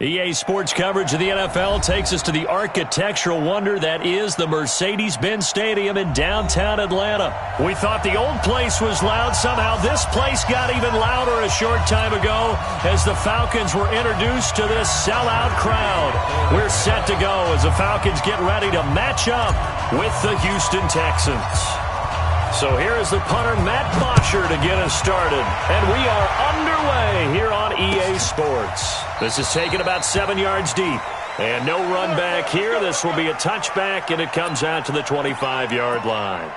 EA Sports coverage of the NFL takes us to the architectural wonder that is the Mercedes-Benz Stadium in downtown Atlanta. We thought the old place was loud. Somehow this place got even louder a short time ago as the Falcons were introduced to this sellout crowd. We're set to go as the Falcons get ready to match up with the Houston Texans. So here is the punter, Matt Bosher, to get us started. And we are underway here on EA Sports. This is taken about 7 yards deep. And no run back here. This will be a touchback, and it comes out to the 25-yard line.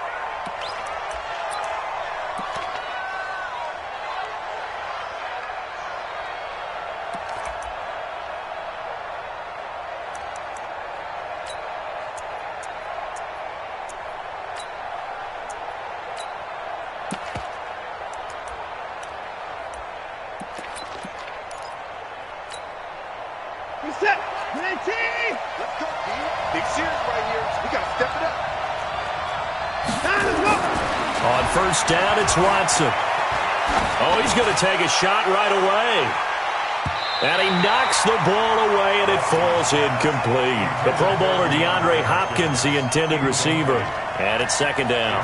On first down, it's Watson. Oh, he's going to take a shot right away. And he knocks the ball away, and it falls incomplete. The Pro Bowler DeAndre Hopkins, the intended receiver. And it's second down.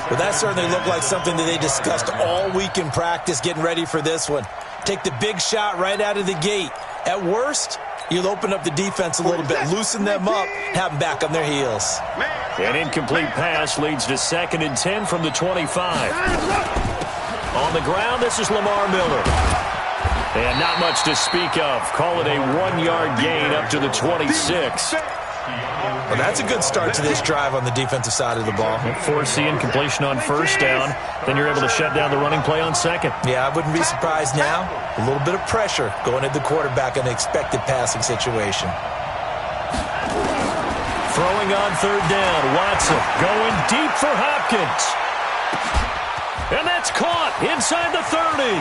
Well, that certainly looked like something that they discussed all week in practice, getting ready for this one. Take the big shot right out of the gate. At worst, you'll open up the defense a little bit, loosen them up, have them back on their heels. An incomplete pass leads to 2nd and 10 from the 25. On the ground, this is Lamar Miller. And not much to speak of. Call it a 1-yard gain up to the 26. Well, that's a good start to this drive on the defensive side of the ball. Force the incompletion on first down. Then you're able to shut down the running play on second. Yeah, I wouldn't be surprised now. A little bit of pressure going at the quarterback in an expected passing situation. Throwing on third down. Watson going deep for Hopkins. And that's caught inside the 30.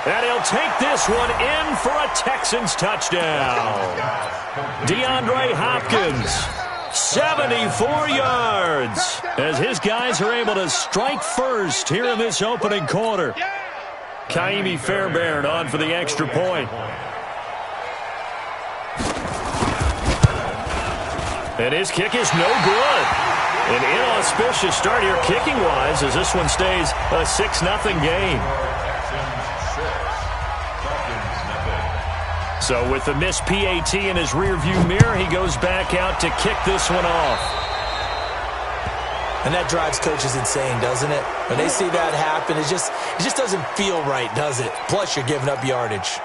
And he'll take this one in for a Texans touchdown. DeAndre Hopkins, 74 yards, as his guys are able to strike first here in this opening quarter. Kaimi Fairbairn on for the extra point. And his kick is no good. An inauspicious start here kicking-wise as this one stays a 6-0 game. So with the missed PAT in his rearview mirror, he goes back out to kick this one off. And that drives coaches insane, doesn't it? When they see that happen, it just doesn't feel right, does it? Plus, you're giving up yardage.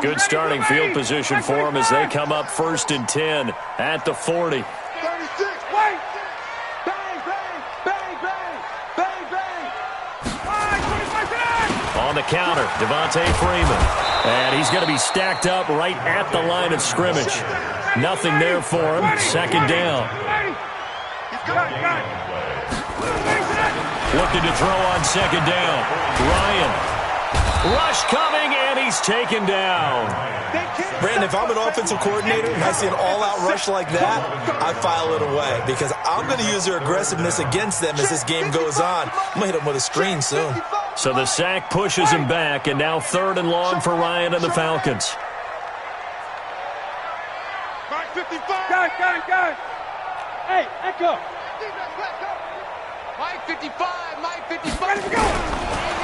Good starting field position for them as they come up 1st and 10 at the 40. 36, wait! Bang, bang, bang, bang, bang, bang! 25, on the counter, Devontae Freeman. And he's going to be stacked up right at the line of scrimmage. Nothing there for him. 2nd down. Looking to throw on 2nd down. Ryan. Rush coming, and he's taken down. Brandon, if I'm an offensive coordinator and I see an all-out rush like that, I file it away because I'm going to use their aggressiveness against them as this game goes on. I'm going to hit them with a screen soon. So the sack pushes him back, and now 3rd and long for Ryan and the Falcons. Mike 55. Guys. Hey, echo. Mike 55, Mike 55. Ready to go.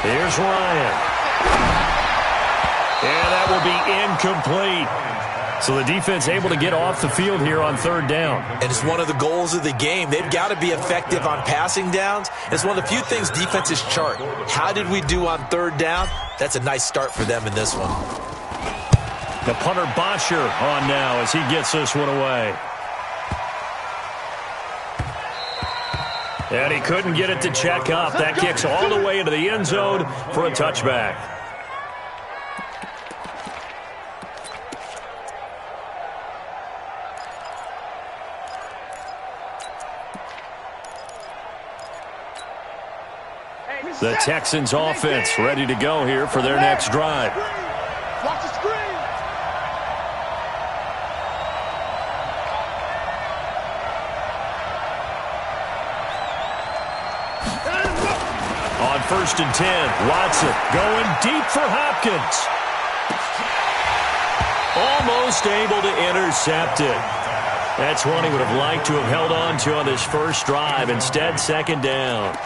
Here's Ryan. And that will be incomplete. So the defense able to get off the field here on 3rd down. And it's one of the goals of the game. They've got to be effective on passing downs. It's one of the few things defenses chart. How did we do on 3rd down? That's a nice start for them in this one. The punter Bosher on now as he gets this one away. And he couldn't get it to check up. That kicks all the way into the end zone for a touchback. The Texans offense ready to go here for their next drive. Watch the screen. 1st and 10. Watson going deep for Hopkins. Almost able to intercept it. That's one he would have liked to have held on to on this first drive. Instead, 2nd down.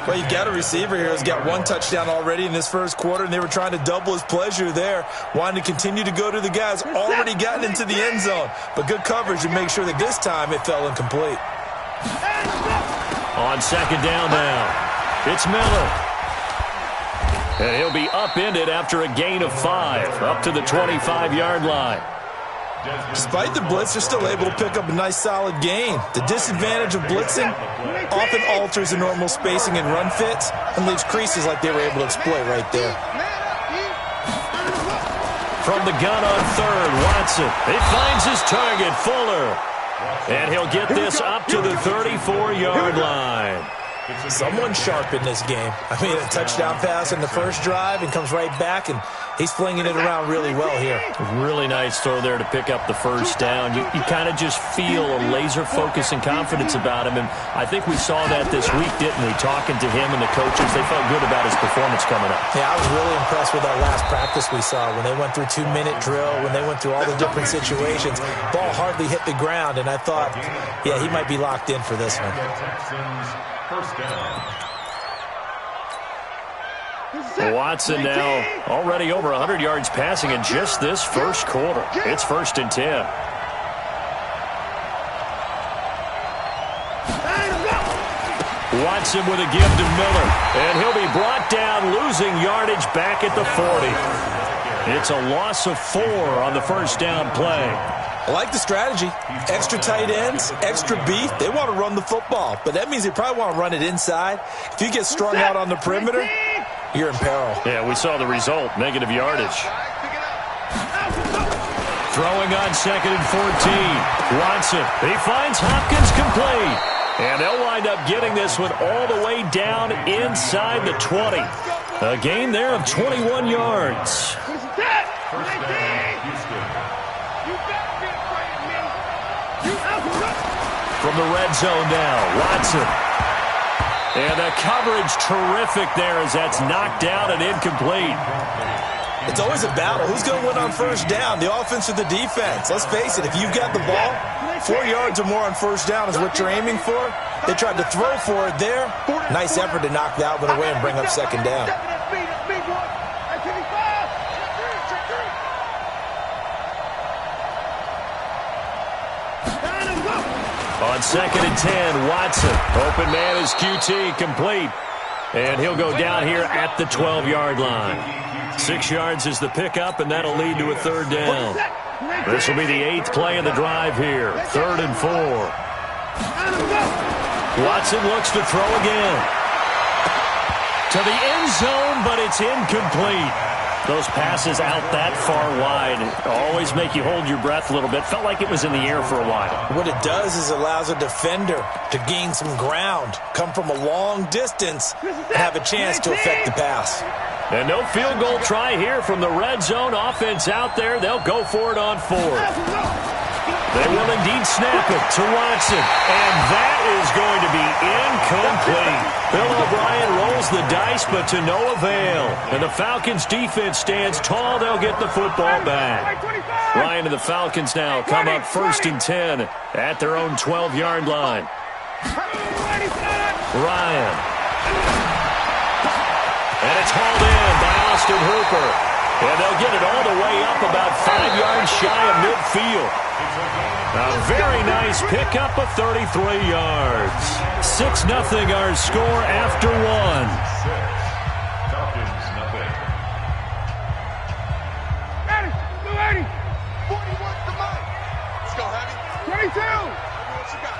Well, you've got a receiver here who's got 1 touchdown already in this first quarter, and they were trying to double his pleasure there, wanting to continue to go to the guys already gotten into the end zone. But good coverage to make sure that this time it fell incomplete. On 2nd down now, it's Miller. And he'll be upended after a gain of 5, up to the 25-yard line. Despite the blitz, they're still able to pick up a nice solid gain. The disadvantage of blitzing often alters the normal spacing and run fits and leaves creases like they were able to exploit right there. From the gun on 3rd, Watson. He finds his target, Fuller. And he'll get this up to the 34-yard line. Someone sharp in this game. I mean, a touchdown pass in the first drive and comes right back, and he's flinging it around really well here. Really nice throw there to pick up the first down. You kind of just feel a laser focus and confidence about him, and I think we saw that this week, didn't we? Talking to him and the coaches, they felt good about his performance coming up. Yeah, I was really impressed with that last practice we saw when they went through 2-minute drill, when they went through all the different situations. Ball hardly hit the ground, and I thought, yeah, he might be locked in for this one. Watson now already over 100 yards passing in just this first quarter. It's 1st and 10. Watson with a give to Miller, and he'll be brought down, losing yardage back at the 40. It's a loss of 4 on the first down play. I like the strategy. Extra tight ends, extra beef. They want to run the football, but that means they probably want to run it inside. If you get strung out on the perimeter, you're in peril. Yeah, we saw the result, negative yardage. Throwing on 2nd and 14. Watson, he finds Hopkins complete. And they'll wind up getting this one all the way down inside the 20. A gain there of 21 yards. From the red zone now, Watson. And the coverage terrific there as that's knocked down and incomplete. It's always a battle. Who's going to win on first down, the offense or the defense? Let's face it, if you've got the ball, 4 yards or more on first down is what you're aiming for. They tried to throw for it there. Nice effort to knock that one away and bring up 2nd down. On 2nd and 10, Watson. Open man is QT, complete. And he'll go down here at the 12-yard line. 6 yards is the pickup, and that'll lead to a 3rd down. This will be the 8th play of the drive here. 3rd and 4. Watson looks to throw again. To the end zone, but it's incomplete. Those passes out that far wide always make you hold your breath a little bit. Felt like it was in the air for a while. What it does is it allows a defender to gain some ground, come from a long distance, and have a chance to affect the pass. And no field goal try here from the red zone. Offense out there. They'll go for it on 4th. They will indeed snap it to Watson. And that is going to be incomplete. Bill O'Brien rolls the dice, but to no avail. And the Falcons defense stands tall. They'll get the football back. Ryan and the Falcons now come up 1st and 10 at their own 12-yard line. Ryan. And it's hauled in by Austin Hooper. And they'll get it all the way up about 5 yards shy of midfield. A very nice pickup of 33 yards. 6-0 our score after 1. Ready. 41 to Mike. Let's go, Heavy. 22. What you got?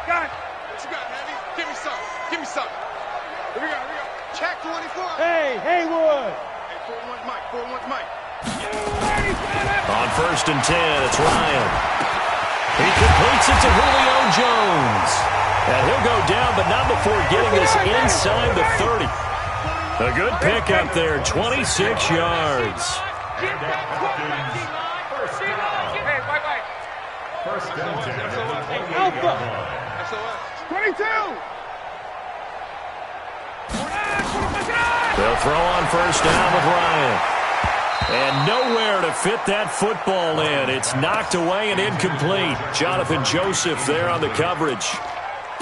Got. What you got, Heavy? Give me some. Here we go. Check 24. Hey, Haywood. Hey, 4-1 Mike. On 1st and 10, it's Ryan. He completes it to Julio Jones. And he'll go down, but not before getting this inside the 30. A good pickup there, 26 yards. Alpha. 22. They'll throw on first down with Ryan. And nowhere to fit that football in. It's knocked away and incomplete. Jonathan Joseph there on the coverage.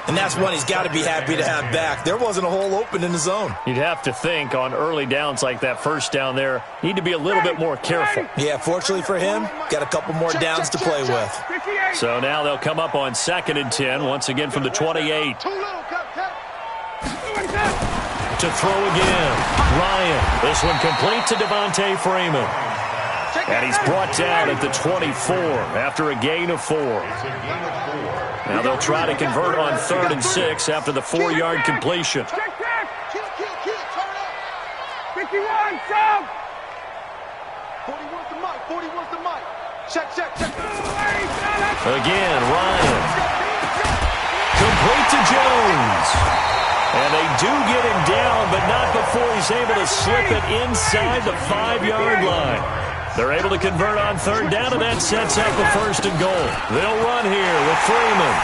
And that's one he's got to be happy to have back. There wasn't a hole open in the zone. You'd have to think on early downs like that first down there, need to be a little bit more careful. Yeah, fortunately for him, got a couple more downs to play with. So now they'll come up on 2nd and 10, once again from the 28. To throw again. Ryan. This one complete to Devontae Freeman. And he's brought down at the 24 after a gain of 4. Now they'll try to convert on 3rd and 6 after the 4-yard completion. 51, sub. 41's the mic. 41's the mic. Check. Again, Ryan. Complete to Jones. And they do get him down, but not before he's able to slip it inside the 5-yard line. They're able to convert on 3rd down, and that sets up a 1st and goal. They'll run here with Freeman.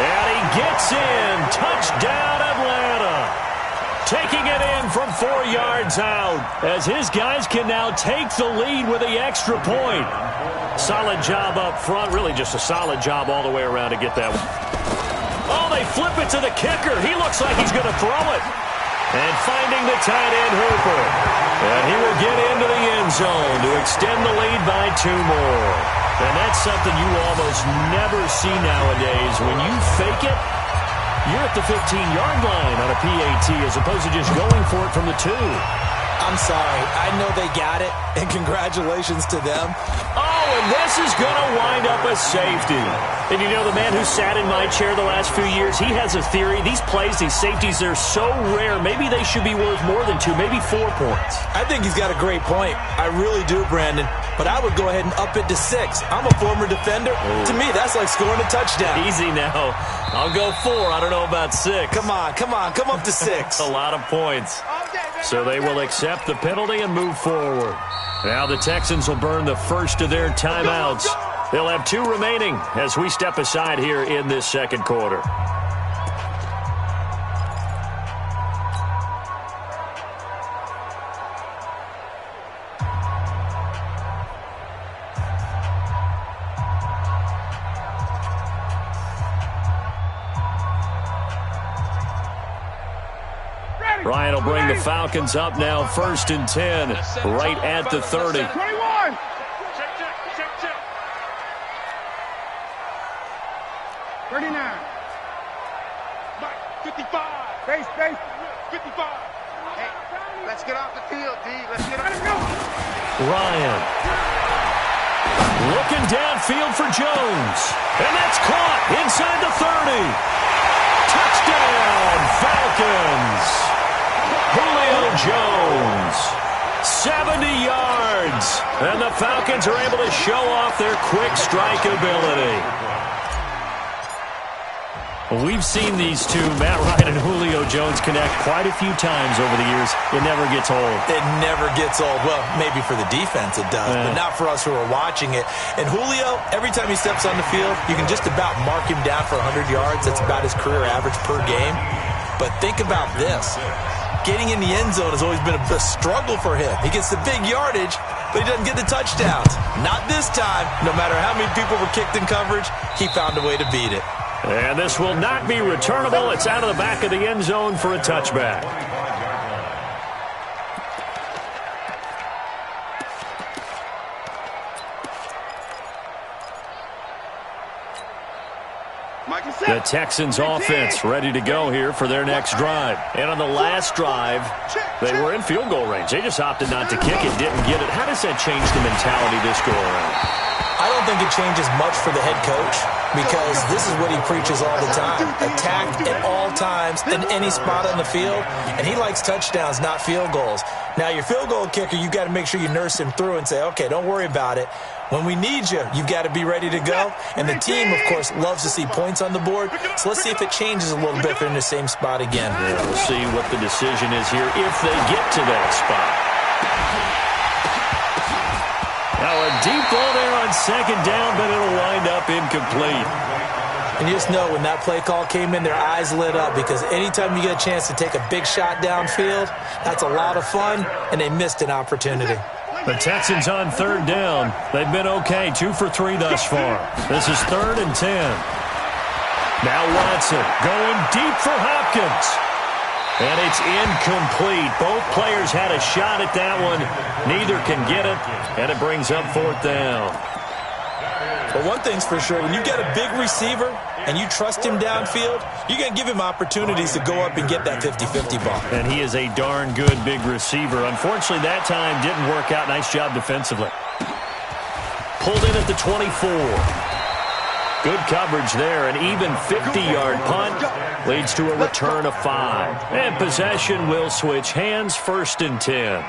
And he gets in. Touchdown, Atlanta. Taking it in from 4 yards out, as his guys can now take the lead with the extra point. Solid job up front. Really just a solid job all the way around to get that one. Oh, they flip it to the kicker. He looks like he's going to throw it. And finding the tight end, Hooper. And he will get into the end zone to extend the lead by 2 more. And that's something you almost never see nowadays. When you fake it, you're at the 15-yard line on a PAT as opposed to just going for it from the 2. I'm sorry. I know they got it, and congratulations to them. Oh, and this is going to wind up a safety. And you know, the man who sat in my chair the last few years, he has a theory. These plays, these safeties, they're so rare. Maybe they should be worth more than 2, maybe 4 points. I think he's got a great point. I really do, Brandon. But I would go ahead and up it to 6. I'm a former defender. Ooh. To me, that's like scoring a touchdown. Easy now. I'll go 4. I don't know about 6. Come on. Come up to 6. A lot of points. So they will accept the penalty and move forward. Now the Texans will burn the first of their timeouts. They'll have 2 remaining as we step aside here in this 2nd quarter. Ryan will bring the Falcons up now, 1st and 10, right at the 30. 21. Check. 39. 55. Base. 55. Hey, let's get off the field, D. Let's go. Ryan. Looking downfield for Jones. And that's caught inside the 30. Touchdown, Falcons. Julio Jones, 70 yards, and the Falcons are able to show off their quick strike ability. We've seen these two, Matt Ryan and Julio Jones, connect quite a few times over the years. It never gets old. It never gets old. Well, maybe for the defense it does, but not for us who are watching it. And Julio, every time he steps on the field, you can just about mark him down for 100 yards. That's about his career average per game. But think about this. Getting in the end zone has always been a struggle for him. He gets the big yardage, but he doesn't get the touchdowns. Not this time. No matter how many people were kicked in coverage, he found a way to beat it. And this will not be returnable. It's out of the back of the end zone for a touchback. The Texans offense ready to go here for their next drive. And on the last drive, they were in field goal range. They just opted not to kick it, didn't get it. How does that change the mentality this go around? I don't think it changes much for the head coach because this is what he preaches all the time. Attack at all times in any spot on the field, and he likes touchdowns, not field goals. Now, your field goal kicker, you've got to make sure you nurse him through and say, okay, don't worry about it. When we need you, you've got to be ready to go. And the team, of course, loves to see points on the board. So let's see if it changes a little bit if they're in the same spot again. Yeah, we'll see what the decision is here if they get to that spot. Now a deep ball there on 2nd down, but it'll wind up incomplete. And you just know when that play call came in, their eyes lit up, because anytime you get a chance to take a big shot downfield, that's a lot of fun, and they missed an opportunity. The Texans on third down. They've been okay, 2 for 3 thus far. This is 3rd and 10. Now Watson going deep for Hopkins. And it's incomplete. Both players had a shot at that one. Neither can get it, and it brings up 4th down. But one thing's for sure, when you get a big receiver and you trust him downfield, you're going to give him opportunities to go up and get that 50-50 ball. And he is a darn good big receiver. Unfortunately, that time didn't work out. Nice job defensively. Pulled in at the 24. Good coverage there. An even 50-yard punt leads to a return of 5. And possession will switch hands, 1st and 10.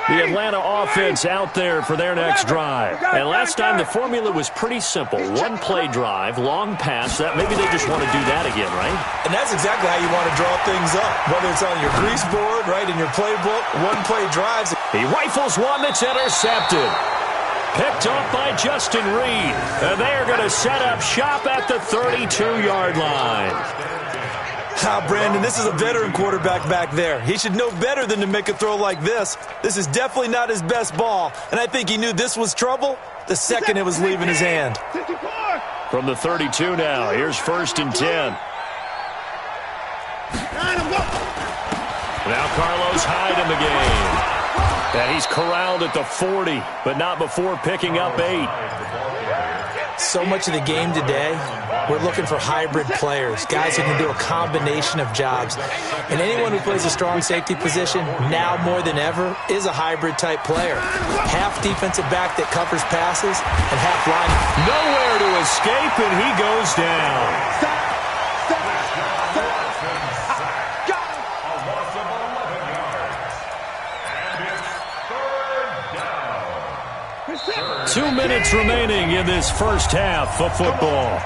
The Atlanta offense out there for their next drive. And last time the formula was pretty simple. 1-play drive, long pass. That maybe they just want to do that again, right? And that's exactly how you want to draw things up. Whether it's on your grease board, right, in your playbook, 1-play drives. He rifles one that's intercepted. Picked off by Justin Reed. And they are going to set up shop at the 32-yard line. Brandon, this is a veteran quarterback back there. He should know better than to make a throw like this. This is definitely not his best ball, and I think he knew this was trouble the second it was leaving his hand. From the 32 now, here's 1st and 10. Now Carlos Hyde in the game. And he's corralled at the 40, but not before picking up 8. So much of the game today, we're looking for hybrid players, guys who can do a combination of jobs. And anyone who plays a strong safety position, now more than ever, is a hybrid-type player. Half defensive back that covers passes, and half line. Nowhere to escape, and he goes down. 2 minutes remaining in this first half of football.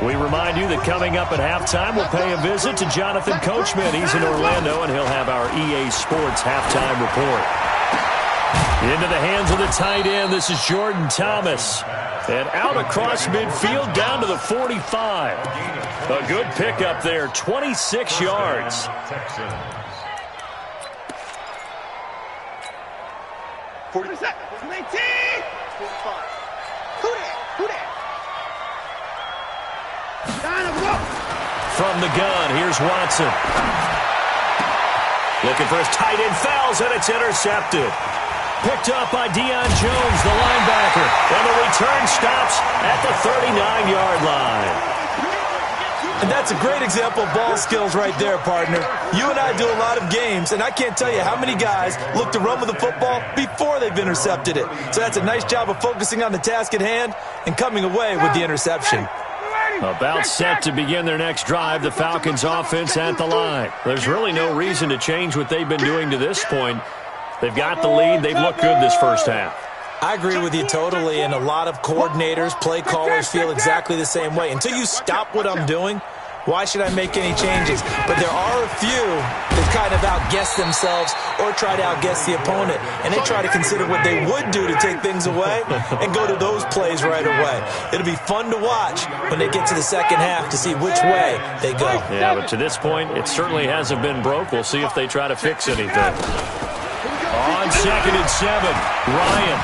We remind you that coming up at halftime, we'll pay a visit to Jonathan Coachman. He's in Orlando, and he'll have our EA Sports halftime report. Into the hands of the tight end. This is Jordan Thomas. And out across midfield down to the 45. A good pickup there, 26 yards. From the gun, here's Watson. Looking for his tight end, fouls, and it's intercepted. Picked up by Deion Jones, the linebacker. And the return stops at the 39-yard line. And that's a great example of ball skills right there, partner. You and I do a lot of games, and I can't tell you how many guys look to run with the football before they've intercepted it. So that's a nice job of focusing on the task at hand and coming away with the interception. About set to begin their next drive, the Falcons offense at the line. There's really no reason to change what they've been doing to this point. They've got the lead. They've looked good this first half. I agree with you totally, and a lot of coordinators, play callers feel exactly the same way. Until you stop what I'm doing, why should I make any changes? But there are a few that kind of outguess themselves or try to outguess the opponent, and they try to consider what they would do to take things away and go to those plays right away. It'll be fun to watch when they get to the second half to see which way they go. Yeah, but to this point, it certainly hasn't been broke. We'll see if they try to fix anything. On 2nd and 7, Ryan.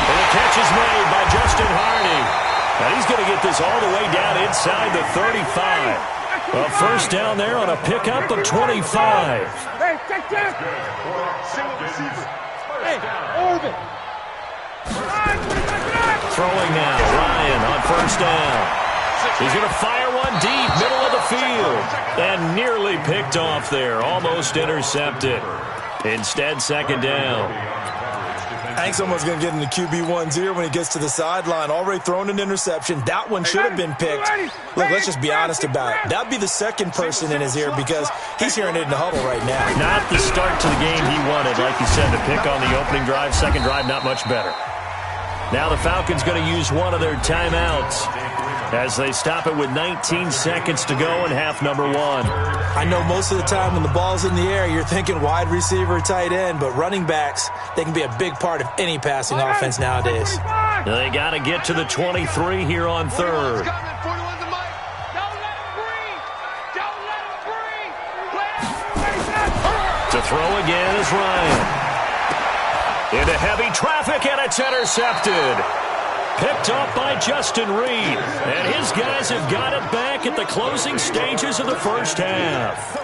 And the catch is made by Justin Hardy. And he's going to get this all the way down inside the 35. A first down there on a pickup of 25. Hey, check that. Hey, Orvin. Throwing now, Ryan on first down. He's going to fire one deep, middle of the field. And nearly picked off there, almost intercepted. Instead, second down. I think someone's going to get in the QB1's ear when he gets to the sideline. Already thrown an interception. That one should have been picked. Look, let's just be honest about it. That'd be the second person in his ear because he's hearing it in the huddle right now. Not the start to the game he wanted. Like you said, the pick on the opening drive, second drive, not much better. Now the Falcons going to use one of their timeouts as they stop it with 19 seconds to go in half number one. I know most of the time when the ball's in the air, you're thinking wide receiver, tight end, but running backs, they can be a big part of any passing offense nowadays. They got to get to the 23 here on third. To throw again is Ryan. Into heavy traffic, and it's intercepted. Picked up by Justin Reed. And his guys have got it back at the closing stages of the first half.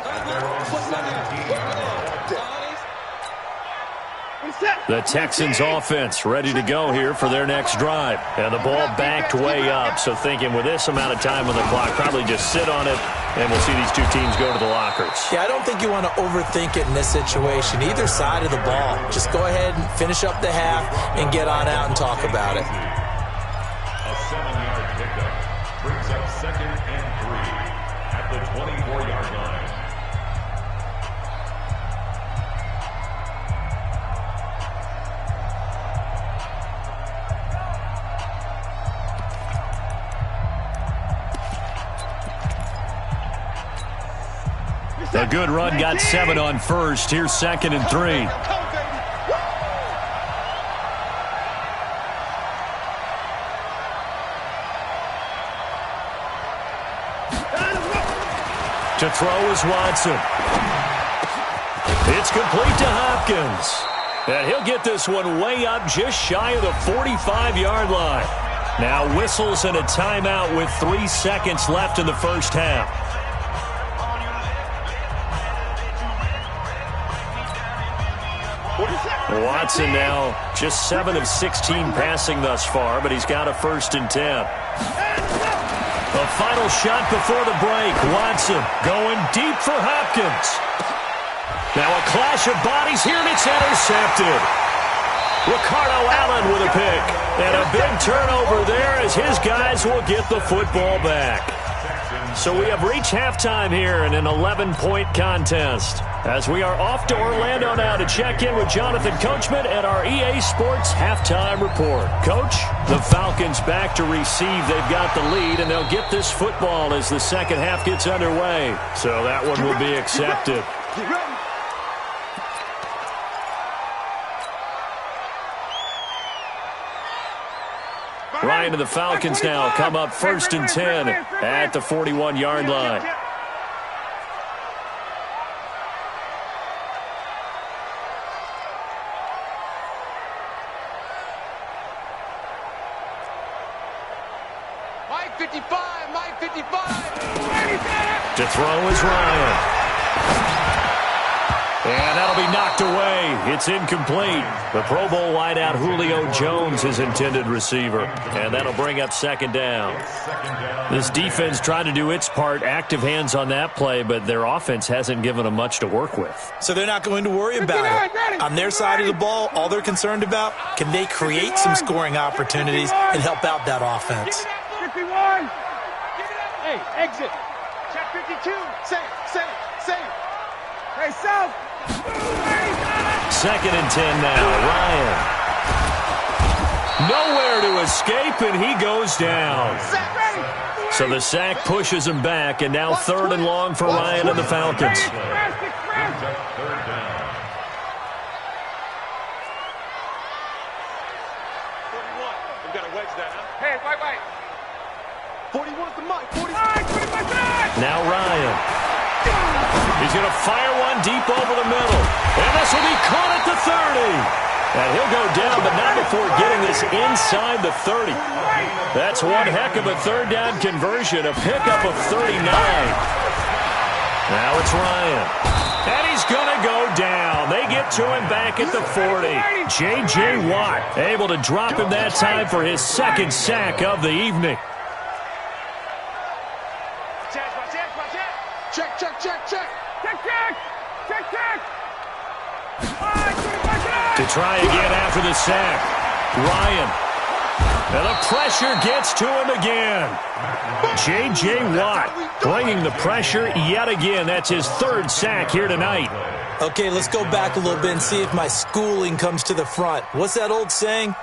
The Texans offense ready to go here for their next drive. And the ball backed way up, so thinking with this amount of time on the clock, probably just sit on it, and we'll see these two teams go to the lockers. Yeah, I don't think you want to overthink it in this situation. Either side of the ball. Just go ahead and finish up the half and get on out and talk about it. A 7-yard pickup brings up 2nd and 3 at the 24-yard line. A good run got 7 on first. Here's 2nd and 3. To throw is Watson. It's complete to Hopkins. And he'll get this one way up just shy of the 45-yard line. Now whistles and a timeout with 3 seconds left in the first half. Watson now just 7 of 16 passing thus far, but he's got a 1st and 10. A final shot before the break. Watson going deep for Hopkins. Now a clash of bodies here, and it's intercepted. Ricardo Allen with a pick. And a big turnover there as his guys will get the football back. So we have reached halftime here in an 11-point contest. As we are off to Orlando now to check in with Jonathan Coachman at our EA Sports Halftime Report. Coach, the Falcons back to receive. They've got the lead, and they'll get this football as the second half gets underway. So that one will be accepted. Ryan and the Falcons now come up 1st and 10 at the 41-yard line. Mike 55, Mike 55. To throw is Ryan. And that'll be knocked away. It's incomplete. The Pro Bowl wideout Julio Jones is intended receiver. And that'll bring up 2nd down. This defense tried to do its part, active hands on that play, but their offense hasn't given them much to work with. So they're not going to worry about it. On their side of the ball, all they're concerned about, can they create some scoring opportunities and help out that offense? 51. Hey, exit. Check 52. Save. Hey, South. 2nd and 10 now. Ryan. Nowhere to escape, and he goes down. So the sack pushes him back, and now 3rd and long for Ryan and the Falcons. 3rd down. 41. We've got to wedge that, huh? Hey, white. 41 to Mike. 45. Now Ryan. He's going to fire one deep over the middle. And this will be caught at the 30. And he'll go down, but not before getting this inside the 30. That's one heck of a 3rd down conversion, a pickup of 39. Now it's Ryan. And he's going to go down. They get to him back at the 40. J.J. Watt able to drop him that time for his 2nd sack of the evening. To try again after the sack. Ryan. And the pressure gets to him again. J.J. Watt bringing the pressure yet again. That's his 3rd sack here tonight. Okay, let's go back a little bit and see if my schooling comes to the front. What's that old saying?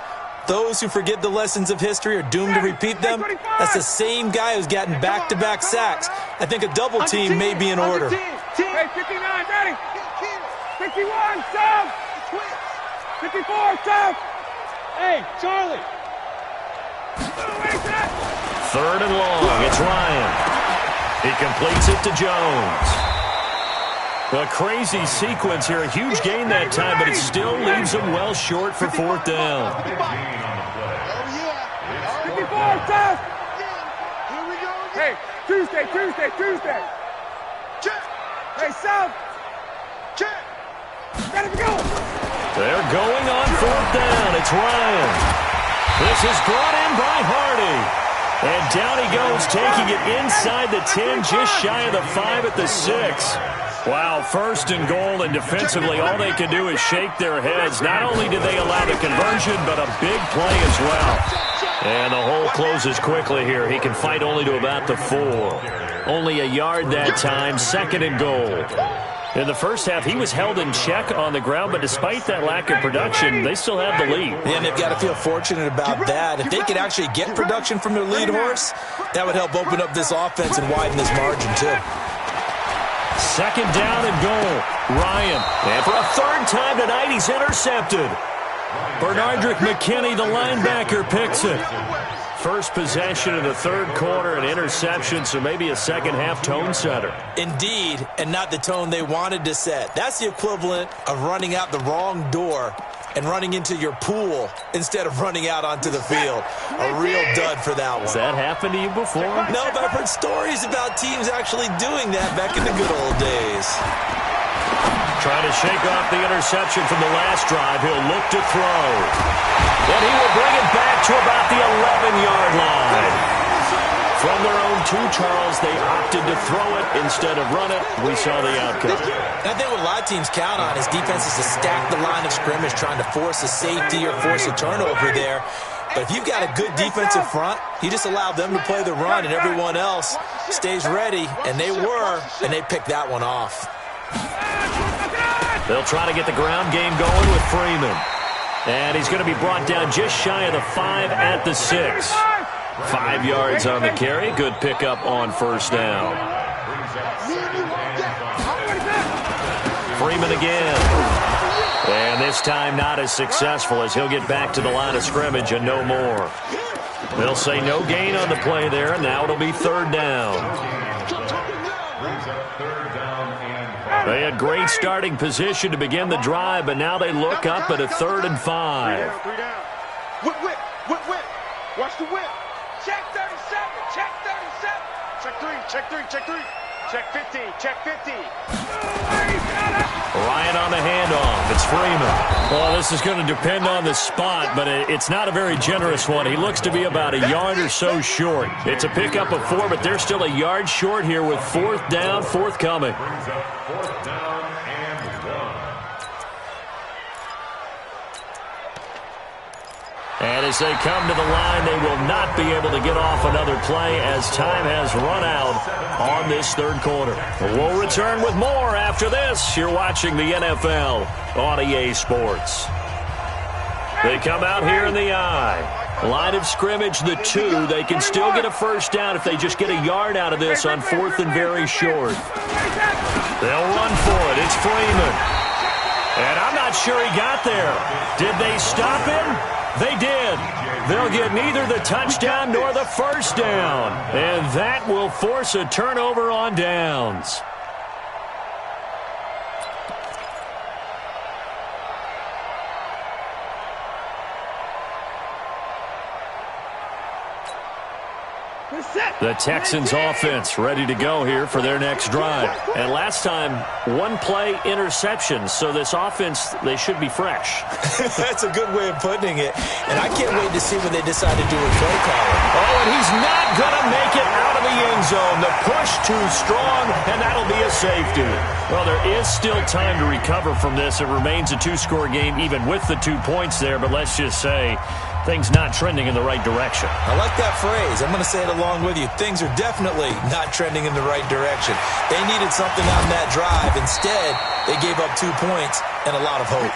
Those who forget the lessons of history are doomed to repeat them. That's the same guy who's gotten back-to-back sacks. I think a double team may be in order. Hey, 59, ready. 51, sub. 54, sub. Hey, Charlie. Third and long. It's Ryan. He completes it to Jones. A crazy sequence here. A huge gain that time, but it still leaves him well short for fourth down. 54, sub. Here we go. Hey, Tuesday. Check. Hey, sub. Check. Ready to go. They're going on fourth down. It's Ryan. This is brought in by Hardy. And down he goes, taking it inside the 10, just shy of the 5 at the 6. Wow, first and goal, and defensively all they can do is shake their heads. Not only did they allow the conversion, but a big play as well. And the hole closes quickly here. He can fight only to about the 4. Only a yard that time, second and goal. In the first half, he was held in check on the ground, but despite that lack of production, they still have the lead. And they've got to feel fortunate about that. If they could actually get production from their lead horse, that would help open up this offense and widen this margin, too. Second down and goal. Ryan. And for a third time tonight, he's intercepted. Bernardrick McKinney, the linebacker, picks it. First possession of the third quarter, an interception, so maybe a second-half tone setter. Indeed, and not the tone they wanted to set. That's the equivalent of running out the wrong door and running into your pool instead of running out onto the field. A real dud for that one. Has that happened to you before? No, but I've heard stories about teams actually doing that back in the good old days. Trying to shake off the interception from the last drive. He'll look to throw. And he will bring it back to about the 11-yard line. From their own 2, Charles, they opted to throw it instead of run it. We saw the outcome. And I think what a lot of teams count on is defenses to stack the line of scrimmage, trying to force a safety or force a turnover there. But if you've got a good defensive front, you just allow them to play the run and everyone else stays ready. And they were, and they picked that one off. They'll try to get the ground game going with Freeman. And he's going to be brought down just shy of the 5 at the 6. 5 yards on the carry. Good pickup on first down. Freeman again. And this time not as successful as he'll get back to the line of scrimmage and no more. They'll say no gain on the play there, and now it'll be third down. They had great starting position to begin the drive, but now they look up at a 3rd and 5. Whip. Watch the whip. Check 37. Check 3. Check 50. Check 50. Ryan on the handoff. It's Freeman. Well, this is going to depend on the spot, but it's not a very generous one. He looks to be about a yard or so short. It's a pickup of 4, but they're still a yard short here with fourth down forthcoming. Fourth down and 1. And as they come to the line, they will not be able to get off another play as time has run out on this third quarter. We'll return with more after this. You're watching the NFL on EA Sports. They come out here in the I. Line of scrimmage, the 2. They can still get a first down if they just get a yard out of this on 4th and very short. They'll run for it. It's Freeman. And I'm not sure he got there. Did they stop him? They did. They'll get neither the touchdown nor the first down. And that will force a turnover on downs. The Texans offense ready to go here for their next drive. And last time, 1 play interception. So this offense, they should be fresh. That's a good way of putting it. And I can't wait to see what they decide to do with play calling. Oh, and he's not going to make it out of the end zone. The push too strong, and that'll be a safety. Well, there is still time to recover from this. It remains a 2-score game even with the 2 points there. But let's just say things not trending in the right direction. I like that phrase. I'm going to say it along with you. Things are definitely not trending in the right direction. They needed something on that drive. Instead, they gave up 2 points and a lot of hope.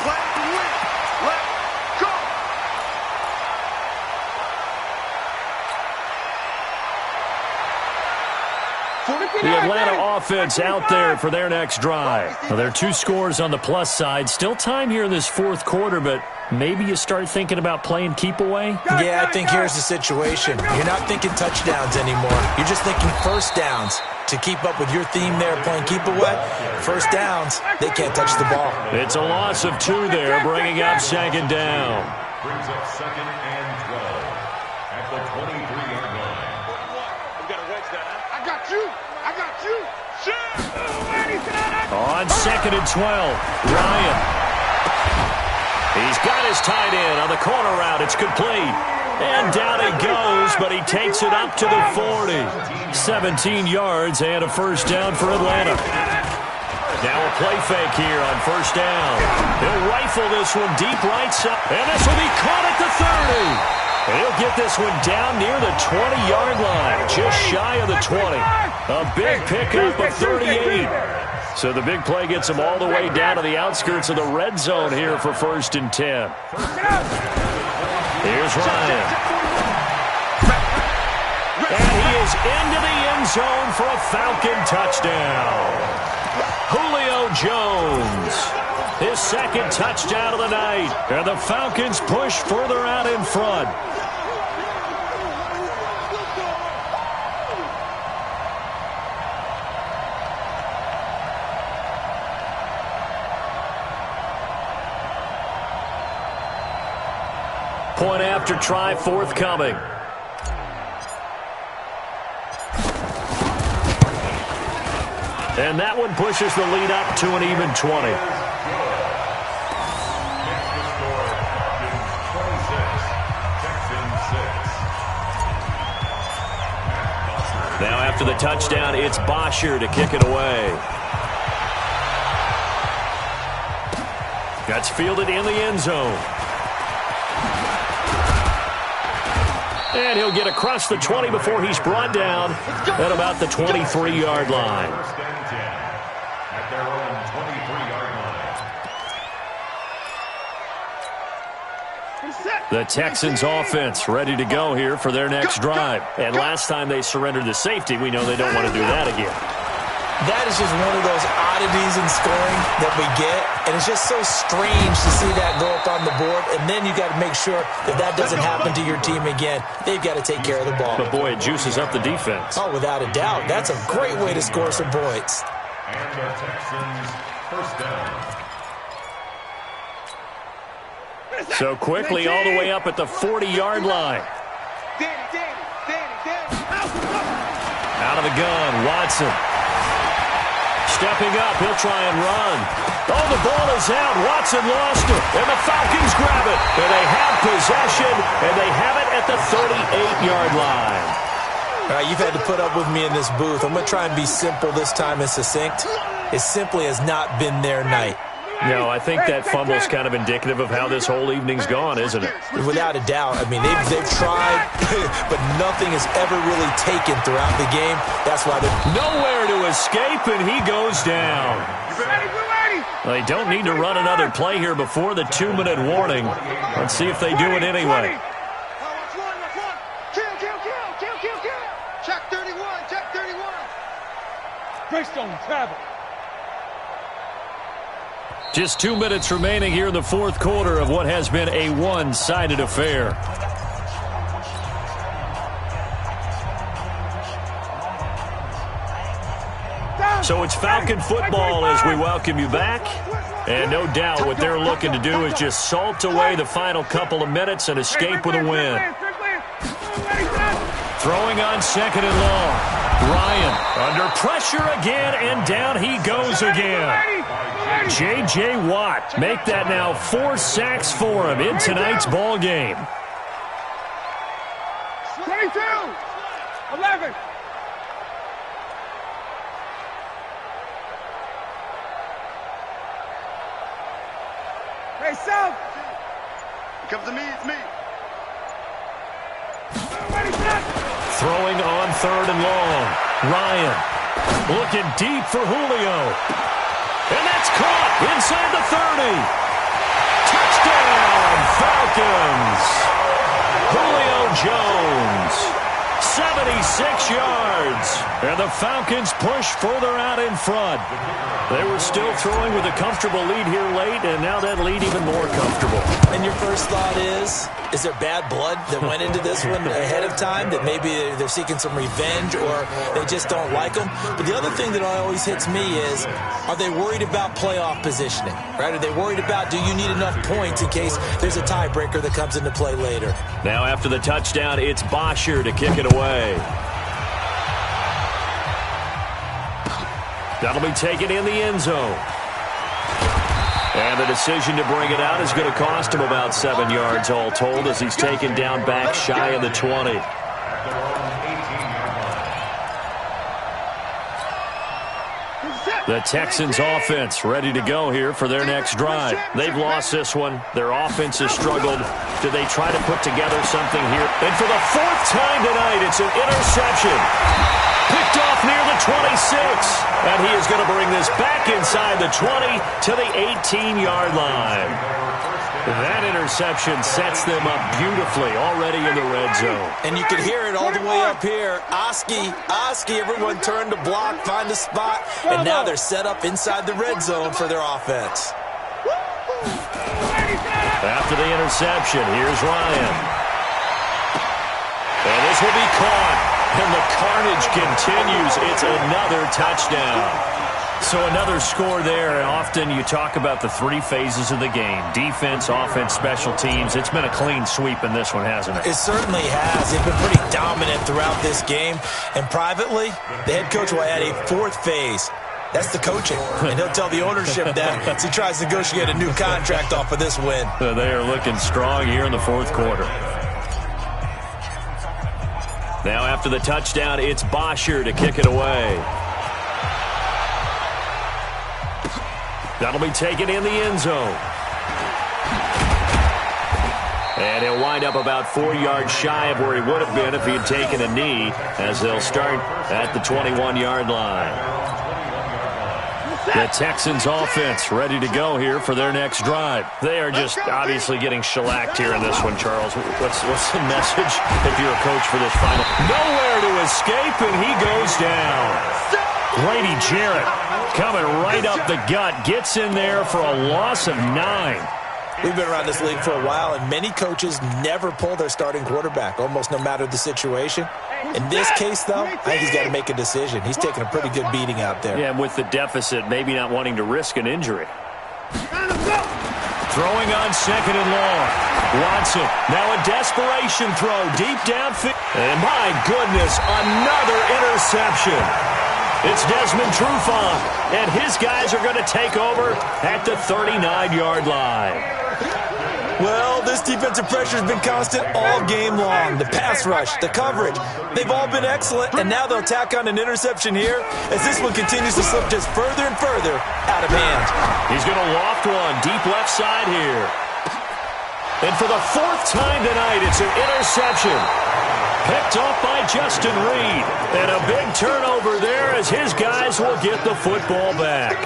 The Atlanta offense out there for their next drive. Well, there are 2 scores on the plus side. Still time here in this fourth quarter, but maybe you start thinking about playing keep away? Yeah, I think here's the situation. You're not thinking touchdowns anymore. You're just thinking first downs. To keep up with your theme there, playing keep away, first downs, they can't touch the ball. It's a loss of 2 there, bringing up second down. Brings up second and 12 at the 23-yard line. I got you. On second and 12, Ryan. He's got his tight end on the corner route. It's complete. And down he goes, but he takes it up to the 40. 17 yards and a first down for Atlanta. Now a play fake here on first down. He'll rifle this one deep right side. And this will be caught at the 30. And he'll get this one down near the 20-yard line, just shy of the 20. A big pickup of 38. So the big play gets him all the way down to the outskirts of the red zone here for first and 10. Here's Ryan. And he is into the end zone for a Falcon touchdown. Julio Jones, his second touchdown of the night. And the Falcons push further out in front. Point after try forthcoming. And that one pushes the lead up to an even 20. Now after the touchdown, it's Bosher to kick it away. That's fielded in the end zone. And he'll get across the 20 before he's brought down at about the 23-yard line. At their own 23-yard line. The Texans offense ready to go here for their next drive. And last time they surrendered the safety, we know they don't want to do that again. That is just one of those oddities in scoring that we get, and it's just so strange to see that go up on the board, and then you got to make sure that that doesn't happen to your team again. They've got to take care of the ball. But, boy, it juices up the defense. Oh, without a doubt. That's a great way to score some points. And the Texans first down. So quickly all the way up at the 40-yard line. Out of the gun, Watson. Stepping up, he'll try and run. Oh, the ball is out. Watson lost it. And the Falcons grab it. And they have possession, and they have it at the 38-yard line. All right, you've had to put up with me in this booth. I'm going to try and be simple this time and succinct. It simply has not been their night. No, I think that fumble's kind of indicative of how this whole evening's gone, isn't it? Without a doubt. I mean, they've tried, but nothing is ever really taken throughout the game. That's why they're nowhere to escape, and he goes down. Well, they don't need to run another play here before the 2-minute warning. Let's see if they do it anyway. Check 31, check 31. Greystone, travel. Just 2 minutes remaining here in the fourth quarter of what has been a one-sided affair. So it's Falcon football as we welcome you back. And no doubt what they're looking to do is just salt away the final couple of minutes and escape with a win. Throwing on second and long. Ryan under pressure again, and down he goes again. J.J. Watt make that now 4 sacks for him in tonight's ball game. 22, 11. Hey, South. Comes to me, it's me. Throwing on third and long. Ryan looking deep for Julio. And that's caught inside the 30. Touchdown, Falcons. Julio Jones, 76 yards. And the Falcons push further out in front. They were still throwing with a comfortable lead here late, and now that lead even more comfortable. And your first thought is there bad blood that went into this one ahead of time, that maybe they're seeking some revenge or they just don't like them? But the other thing that always hits me is, are they worried about playoff positioning? Right? Are they worried about, do you need enough points in case there's a tiebreaker that comes into play later? Now after the touchdown, it's Bosher to kick it away. That'll be taken in the end zone. And the decision to bring it out is going to cost him about 7 yards all told as he's taken down back shy of the 20. The Texans offense ready to go here for their next drive. They've lost this one. Their offense has struggled. Do they try to put together something here? And for the 4th time tonight, it's an interception. Picked off near the 26. And he is going to bring this back inside the 20 to the 18-yard line. That interception sets them up beautifully already in the red zone. And you can hear it all the way up here. Oski, everyone turned to block, find a spot, and now they're set up inside the red zone for their offense. After the interception, here's Ryan. And this will be caught. And the carnage continues. It's another touchdown. So another score there. Often you talk about the 3 phases of the game. Defense, offense, special teams. It's been a clean sweep in this one, hasn't it? It certainly has. They've been pretty dominant throughout this game. And privately, the head coach will add a 4th phase. That's the coaching. And he'll tell the ownership that as he tries to negotiate a new contract off of this win. They are looking strong here in the 4th quarter. Now after the touchdown, it's Bosher to kick it away. That'll be taken in the end zone. And he'll wind up about 4 yards shy of where he would have been if he had taken a knee, as they'll start at the 21-yard line. The Texans offense ready to go here for their next drive. They are just obviously getting shellacked here in this one, Charles. What's the message if you're a coach for this final? Nowhere to escape, and he goes down. Grady Jarrett coming right up the gut, gets in there for a loss of 9. We've been around this league for a while, and many coaches never pull their starting quarterback, almost no matter the situation. In this case, though, I think he's got to make a decision. He's taking a pretty good beating out there. Yeah, and with the deficit, maybe not wanting to risk an injury. Throwing on 2nd and long. Watson, now a desperation throw deep downfield. And my goodness, another interception. It's Desmond Trufant, and his guys are going to take over at the 39-yard line. Well, this defensive pressure has been constant all game long. The pass rush, the coverage, they've all been excellent, and now they'll tack on an interception here as this one continues to slip just further and further out of hand. He's going to loft one deep left side here. And for the 4th time tonight, it's an interception. Picked off by Justin Reed. And a big turnover there as his guys will get the football back.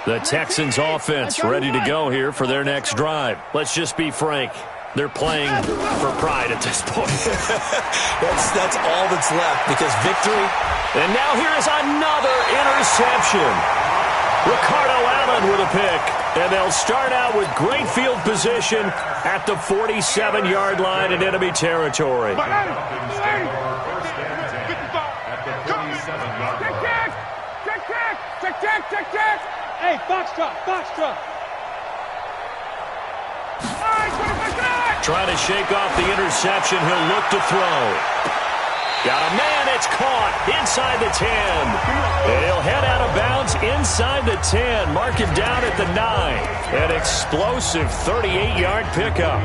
The Texans offense ready to go here for their next drive. Let's just be frank. They're playing for pride at this point. that's all that's left because victory. And now here is another interception. Ricardo Allen with a pick. And they'll start out with great field position at the 47-yard line in enemy territory. Check. Hey, foxtrot. Trying to shake off the interception. He'll look to throw. Got a man. It's caught inside the 10. And he'll head out of bounds inside the 10. Mark him down at the 9. An explosive 38-yard pickup.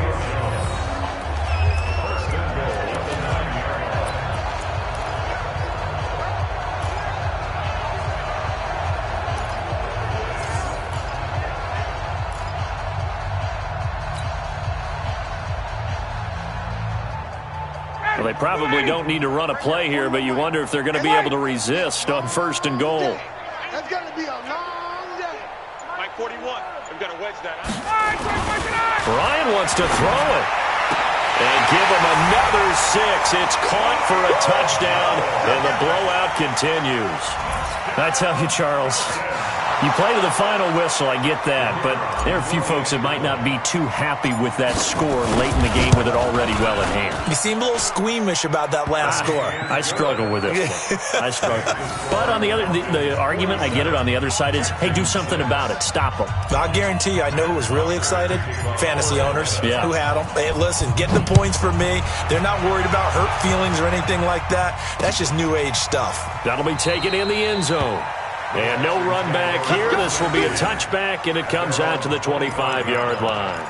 Well, they probably don't need to run a play here, but you wonder if they're going to be able to resist on 1st and goal. That's going to be a long day. Mike 41, we've got to wedge that out. Ryan wants to throw it. And give him another 6. It's caught for a touchdown, and the blowout continues. I tell you, Charles, you play to the final whistle, I get that, but there are a few folks that might not be too happy with that score late in the game with it already well in hand. You seem a little squeamish about that last score. I struggle with it. I struggle. But on the other, the argument, I get it, on the other side is, hey, do something about it. Stop them. I'll guarantee you, I know who was really excited. Fantasy owners who had them. Hey, listen, get the points for me. They're not worried about hurt feelings or anything like that. That's just new age stuff. That'll be taken in the end zone. And no run back here. This will be a touchback, and it comes out to the 25-yard line.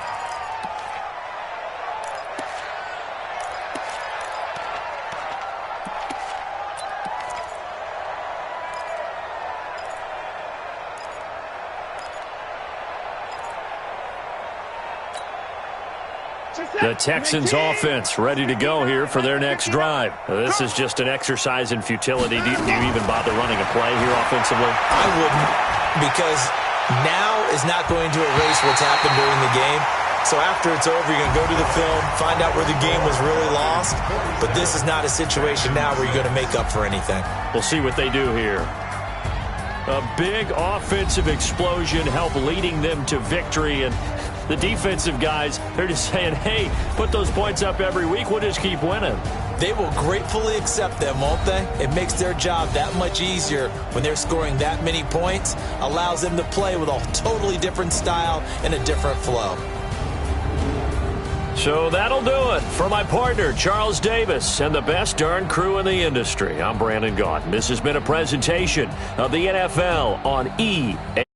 The Texans offense ready to go here for their next drive. This is just an exercise in futility. Do you even bother running a play here offensively? I wouldn't, because now is not going to erase what's happened during the game. So after it's over, you're going to go to the film, find out where the game was really lost. But this is not a situation now where you're going to make up for anything. We'll see what they do here. A big offensive explosion helped leading them to victory, and the defensive guys, they're just saying, hey, put those points up every week, we'll just keep winning. They will gratefully accept them, won't they? It makes their job that much easier when they're scoring that many points, allows them to play with a totally different style and a different flow. So that'll do it for my partner, Charles Davis, and the best darn crew in the industry. I'm Brandon Gaudin. This has been a presentation of the NFL on EA.